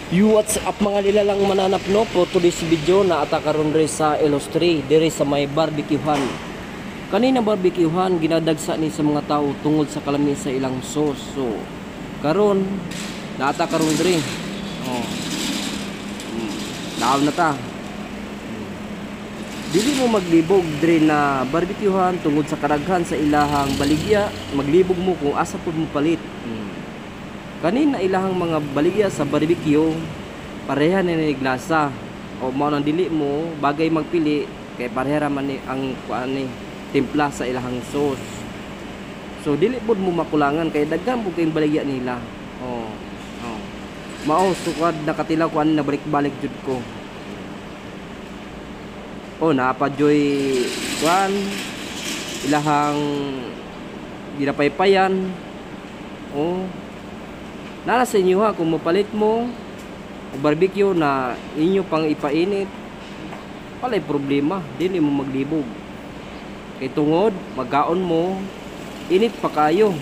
What's up mga nilalang mananap no? For today's video na atakaron rin sa Ilustri dire sa may barbecuehan. Kanina barbecuehan ginadagsa ni sa mga tao tungod sa kalami sa ilang sauce. So karon naatakaron rin. Oh. Daw na ta. Dili mo maglibog dire na barbecuehan tungod sa karaghan sa ilahang baligya, maglibog mo kung asa pud mo palit. Kanina ilahang mga baligya sa barbecue pareha na niglasa o mao nang dili mo bagay magpili kay pareha man ni ang kuan ni timpla sa ilahang sauce. So dili pud mo makulangan kay daghan pud kay baligya nila. Mao sukad nakatilaw kuan na balik-balik jud ko. Napajoy kuan ilahang ginapaypayan. Nara sa inyo ha, kung mapalit mo barbecue na inyo pang ipainit, palay problema, dili mo maglibog. Kay tungod, magkaon mo, init pa kayo.